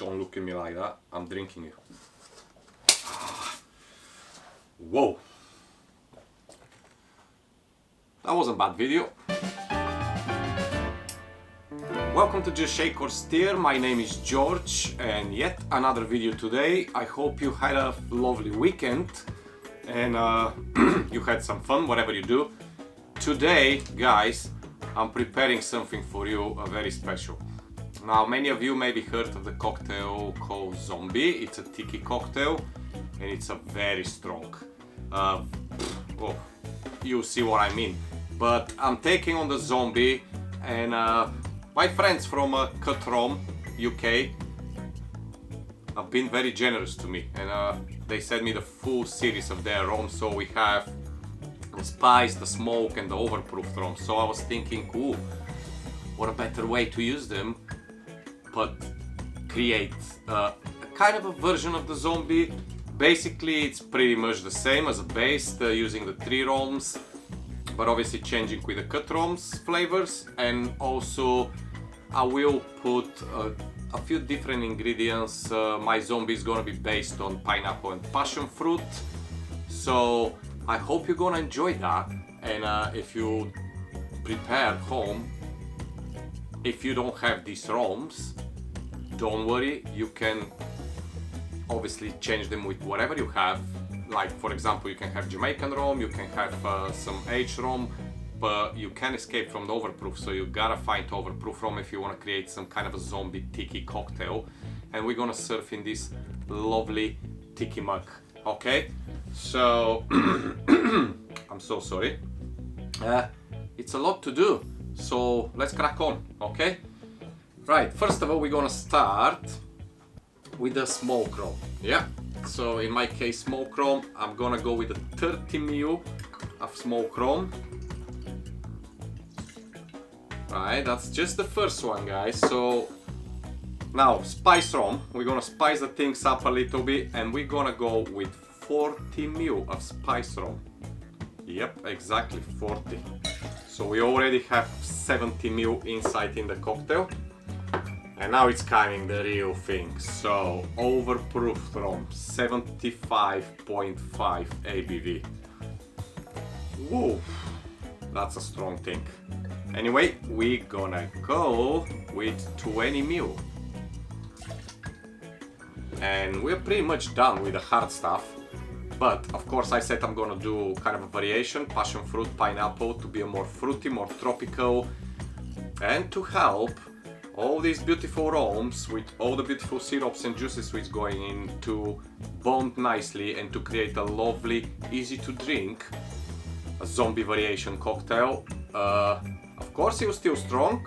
Don't look at me like that. I'm drinking it. Whoa. That wasn't a bad video. Welcome to Just Shake or Stir. My name is George and yet another video today. I hope you had a lovely weekend and you had some fun, whatever you do. Today, guys, I'm preparing something for you, very special. Now, many of you maybe heard of the cocktail called Zombie. It's a tiki cocktail and it's a very strong. Well, you see what I mean. But I'm taking on the Zombie and my friends from Cut Rum, UK, have been very generous to me and they sent me the full series of their rum. So we have the Spice, the Smoke and the Overproof Rum. So I was thinking, ooh, what a better way to use them but create kind of a version of the Zombie. Basically it's pretty much the same as a base, using the 3 rums, but obviously changing with the Cut Rum's flavors. And also I will put a few different ingredients. My Zombie is gonna be based on pineapple and passion fruit, so I hope you're gonna enjoy that. And if you prepare at home, if you don't have these rums, don't worry, you can obviously change them with whatever you have. Like for example, you can have Jamaican rum, you can have some aged rum, but you can't escape from the overproof, so you gotta find overproof rum if you want to create some kind of a zombie tiki cocktail. And we're gonna serve in this lovely tiki mug, okay? So I'm so sorry, it's a lot to do, so let's crack on, okay? Right, first of all we're gonna start with the Smoked Rum. Yeah, so in my case Smoked Rum, I'm gonna go with a 30 ml of Smoked Rum. Right, that's just the first one, guys. So now Spiced Rum, we're gonna spice the things up a little bit and we're gonna go with 40 ml of Spiced Rum. Yep, exactly 40. So we already have 70 ml inside in the cocktail. And now it's coming the real thing. So Overproof Rum, 75.5 ABV. Whoa, that's a strong thing. Anyway, we're gonna go with 20 ml. And we're pretty much done with the hard stuff. But of course I said I'm gonna do kind of a variation, passion fruit, pineapple, to be a more fruity, more tropical, and to help all these beautiful rums with all the beautiful syrups and juices which going in to bond nicely and to create a lovely, easy to drink, a zombie variation cocktail. Of course it was still strong,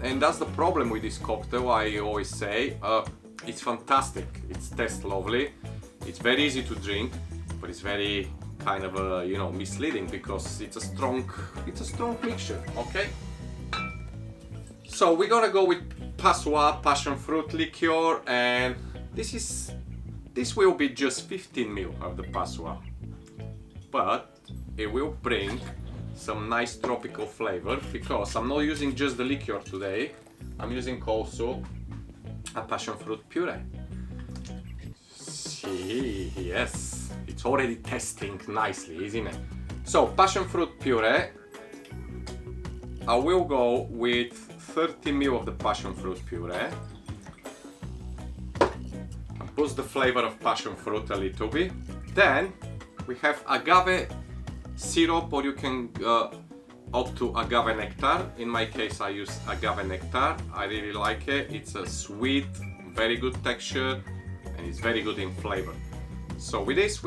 and that's the problem with this cocktail. I always say it's fantastic, it tastes lovely, it's very easy to drink, but it's very kind of you know, misleading because it's a strong mixture, okay? So we're gonna go with Passoa passion fruit liqueur, and this will be just 15 ml of the Passoa, but it will bring some nice tropical flavor because I'm not using just the liqueur today, I'm using also a passion fruit puree. See, yes, it's already tasting nicely, isn't it? So passion fruit puree, I will go with 30 ml of the passion fruit puree. And boost the flavor of passion fruit a little bit. Then we have agave syrup, or you can opt to agave nectar. In my case I use agave nectar. I really like it. It's a sweet, very good texture, and it's very good in flavor. So with this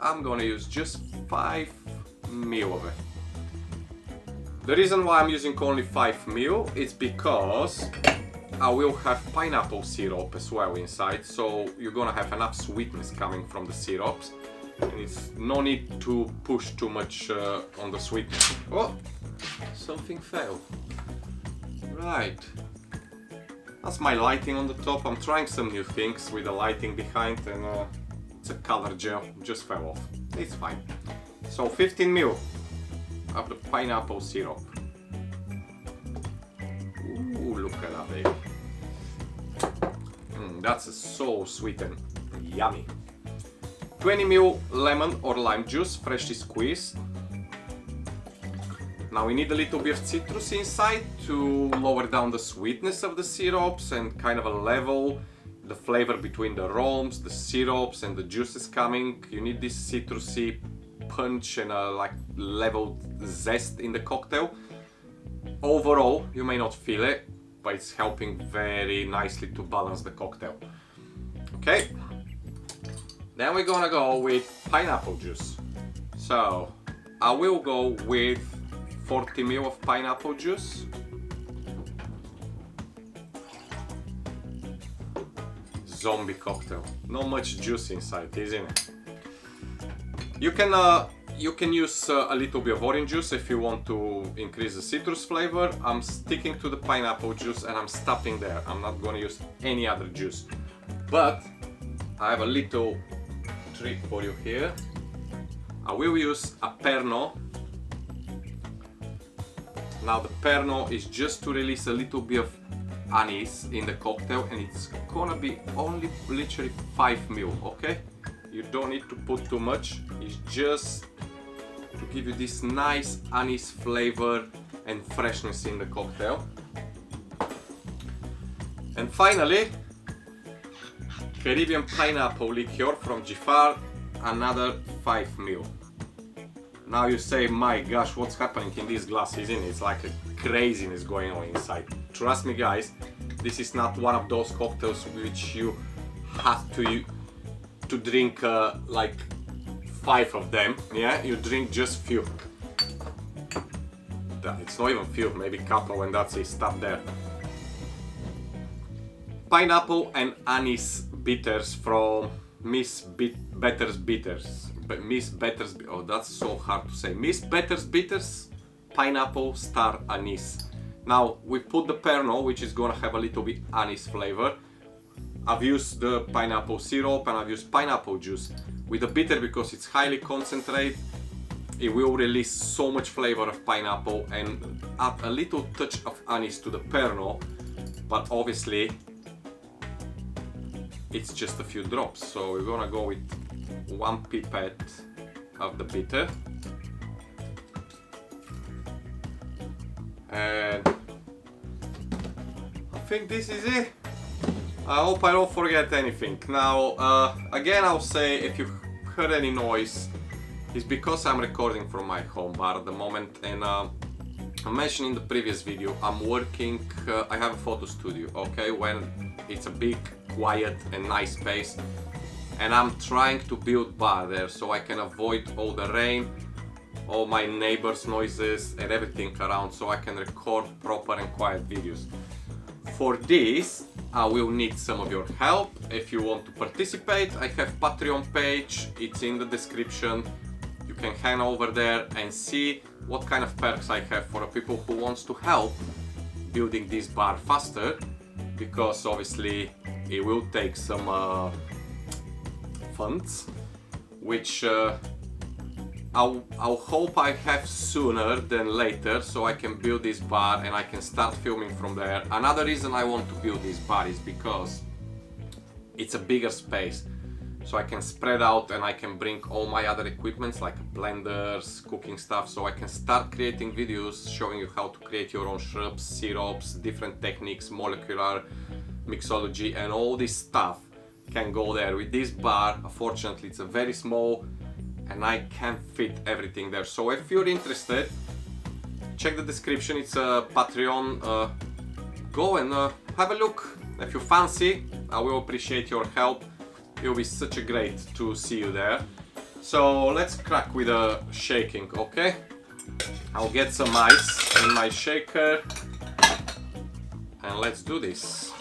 I'm gonna use just 5 ml of it. The reason why I'm using only 5 ml is because I will have pineapple syrup as well inside, so you're gonna have enough sweetness coming from the syrups, and it's no need to push too much on the sweetness. Oh, something fell. Right, that's my lighting on the top. I'm trying some new things with the lighting behind, and it's a color gel, just fell off. It's fine. So 15 ml of the pineapple syrup. Ooh, look at that, baby. That's so sweet and yummy. 20 ml lemon or lime juice, freshly squeezed. Now we need a little bit of citrus inside to lower down the sweetness of the syrups and kind of a level the flavor between the rums, the syrups and the juices coming. You need this citrusy punch and a like leveled zest in the cocktail. Overall, you may not feel it, but it's helping very nicely to balance the cocktail. Okay, then we're gonna go with pineapple juice. So I will go with 40 ml of pineapple juice. Zombie cocktail. Not much juice inside, isn't it? You can use a little bit of orange juice if you want to increase the citrus flavor. I'm sticking to the pineapple juice and I'm stopping there. I'm not gonna use any other juice. But I have a little trick for you here. I will use a Pernod. Now the Pernod is just to release a little bit of anise in the cocktail, and it's gonna be only literally 5 ml, okay? You don't need to put too much. It's just to give you this nice anise flavor and freshness in the cocktail. And finally, Caribbean pineapple liqueur from Giffard, another 5 ml. Now you say, my gosh, what's happening in this glass, isn't it? It's like a craziness going on inside. Trust me guys, this is not one of those cocktails which you have to drink like 5 of them. Yeah, you drink just few. It's not even few, maybe couple, and that's it, stop there. Pineapple and anise bitters from Miss Better's Bitters. Oh, that's so hard to say. Miss Better's Bitters, pineapple star anise. Now we put the Pernod, which is gonna have a little bit anise flavor. I've used the pineapple syrup and I've used pineapple juice. With the bitter, because it's highly concentrated, it will release so much flavor of pineapple and add a little touch of anise to the Pernod, but obviously it's just a few drops. So we're gonna go with 1 pipette of the bitter. And I think this is it. I hope I don't forget anything. Now, again, I'll say if you heard any noise, it's because I'm recording from my home bar at the moment. And I mentioned in the previous video, I'm working, I have a photo studio, okay, when it's a big, quiet and nice space. And I'm trying to build bar there so I can avoid all the rain, all my neighbors' noises and everything around, so I can record proper and quiet videos. For this, I will need some of your help. If you want to participate, I have Patreon page, it's in the description. You can head over there and see what kind of perks I have for people who wants to help building this bar faster, because obviously it will take some funds, which I'll hope I have sooner than later, so I can build this bar and I can start filming from there. Another reason I want to build this bar is because it's a bigger space, so I can spread out and I can bring all my other equipments like blenders, cooking stuff, so I can start creating videos showing you how to create your own shrubs, syrups, different techniques, molecular mixology, and all this stuff can go there. With this bar, unfortunately, it's a very small and I can't fit everything there. So if you're interested, check the description, it's a Patreon. Go and have a look. If you fancy, I will appreciate your help. It will be such a great to see you there. So let's crack with the shaking, okay? I'll get some ice in my shaker and let's do this.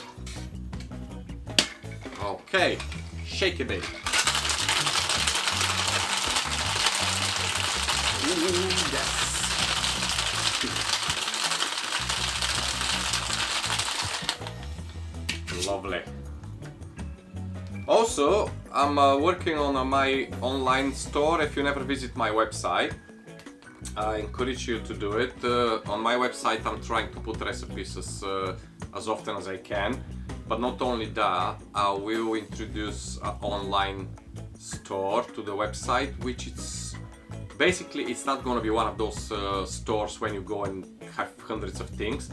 Okay, shake it, baby. Ooh, yes. Lovely. Also, I'm working on my online store. If you never visit my website, I encourage you to do it. On my website, I'm trying to put recipes as often as I can. But not only that, I will introduce an online store to the website, which is basically, it's not gonna be one of those stores when you go and have hundreds of things.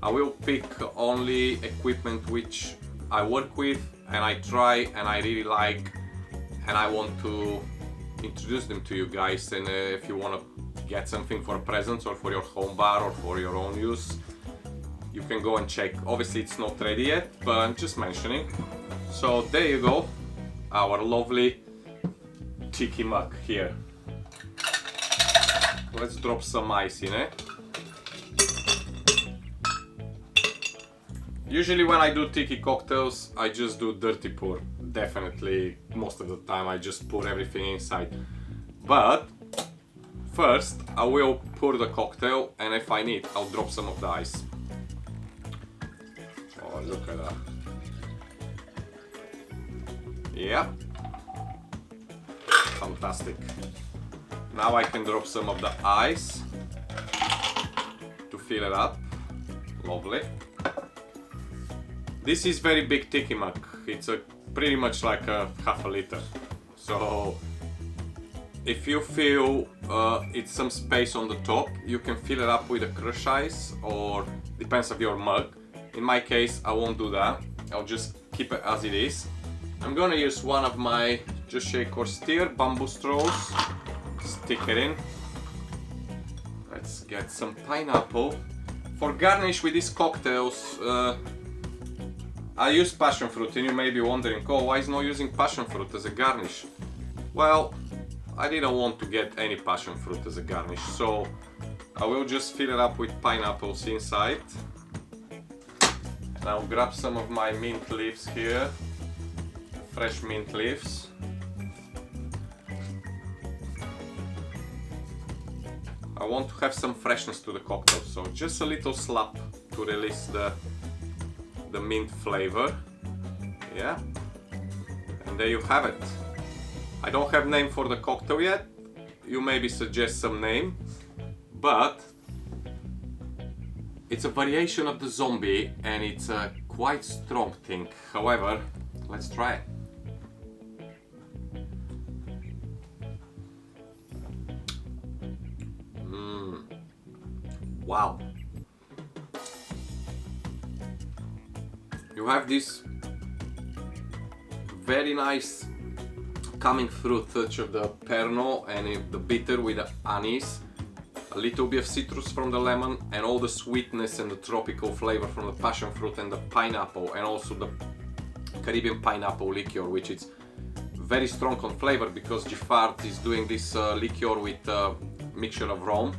I will pick only equipment which I work with and I try and I really like, and I want to introduce them to you guys. And if you want to get something for a present or for your home bar or for your own use, you can go and check. Obviously it's not ready yet, but I'm just mentioning. So there you go, our lovely tiki mug here. Let's drop some ice in it. Usually when I do tiki cocktails, I just do dirty pour. Definitely, most of the time I just pour everything inside. But first, I will pour the cocktail, and if I need, I'll drop some of the ice. Oh, look at that. Yeah. Fantastic. Now I can drop some of the ice to fill it up. Lovely. This is very big tiki mug. It's pretty much like a half a liter. So if you feel it's some space on the top, you can fill it up with a crushed ice, or depends on your mug. In my case, I won't do that. I'll just keep it as it is. I'm gonna use one of my Just Shake or Stir bamboo straws. Stick it in. Let's get some pineapple. For garnish with these cocktails, I use passion fruit, and you may be wondering, oh, why is not using passion fruit as a garnish? Well, I didn't want to get any passion fruit as a garnish, so I will just fill it up with pineapples inside. And I'll grab some of my mint leaves here, fresh mint leaves. I want to have some freshness to the cocktail, so just a little slap to release the mint flavor. Yeah, and there you have it. I don't have name for the cocktail yet. You maybe suggest some name, but it's a variation of the zombie and it's a quite strong thing. However, let's try it. Wow. You have this very nice coming through touch of the Pernod and the bitter with the anise, a little bit of citrus from the lemon, and all the sweetness and the tropical flavor from the passion fruit and the pineapple, and also the Caribbean pineapple liqueur, which is very strong on flavor because Giffard is doing this liqueur with a mixture of rum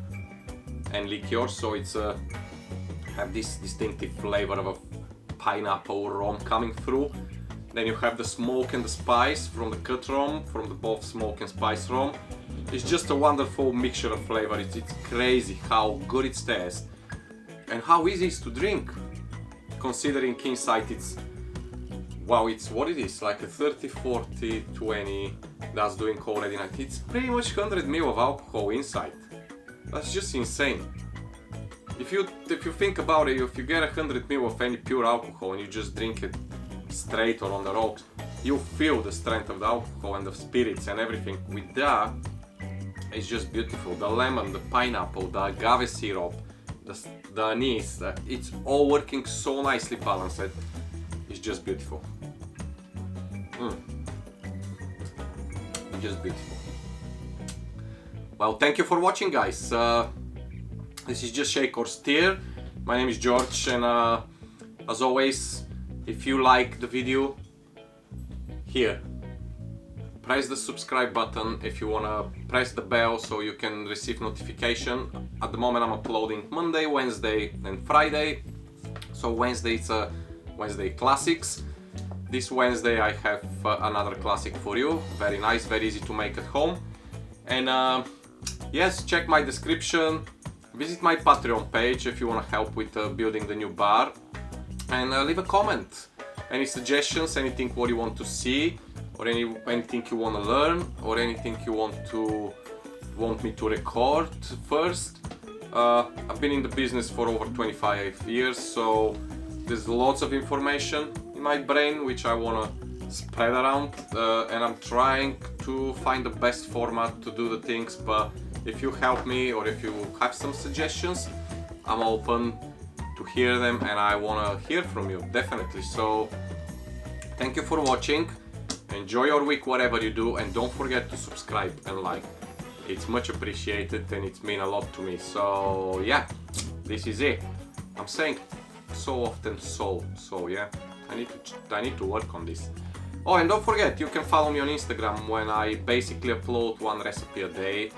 and liqueur, so it's have this distinctive flavor of a pineapple rum coming through. Then you have the smoke and the spice from the cut rum, from the both smoke and spice rum. It's just a wonderful mixture of flavor. It's crazy how good it tastes and how easy it is to drink, considering inside it's, wow, it's what it is, like a 30, 40, 20, that's doing already 90. It's pretty much 100 ml of alcohol inside. That's just insane. If you think about it, if you get 100 ml of any pure alcohol and you just drink it straight or on the rocks, you feel the strength of the alcohol and the spirits and everything. With that, it's just beautiful. The lemon, the pineapple, the agave syrup, the anise, it's all working so nicely balanced. It's just beautiful. It's just beautiful. Well, thank you for watching, guys. This is Just Shake or Stir. My name is George, and as always, if you like the video, here, press the subscribe button. If you wanna press the bell so you can receive notification. At the moment I'm uploading Monday, Wednesday and Friday. So Wednesday it's Wednesday classics. This Wednesday I have another classic for you. Very nice, very easy to make at home. And yes, check my description. Visit my Patreon page if you want to help with building the new bar, and leave a comment. Any suggestions, anything what you want to see, or anything you want to learn, or anything you want me to record first. I've been in the business for over 25 years, so there's lots of information in my brain which I wanna spread around, and I'm trying to find the best format to do the things, but if you help me or if you have some suggestions, I'm open to hear them and I wanna hear from you, definitely. So thank you for watching, enjoy your week whatever you do, and don't forget to subscribe and like. It's much appreciated and it means a lot to me. So yeah, this is it. I'm saying so often so yeah, I need to work on this. Oh, and don't forget, you can follow me on Instagram when I basically upload one recipe a day.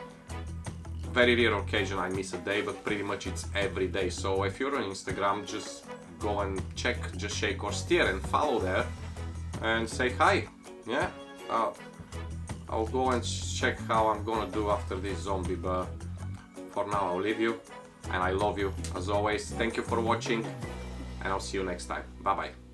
Very rare occasion I miss a day, but pretty much it's every day. So if you're on Instagram, just go and check Just Shake or Steer and follow there and say hi. Yeah, I'll go and check how I'm gonna do after this zombie, but for now I'll leave you and I love you as always. Thank you for watching and I'll see you next time. Bye bye.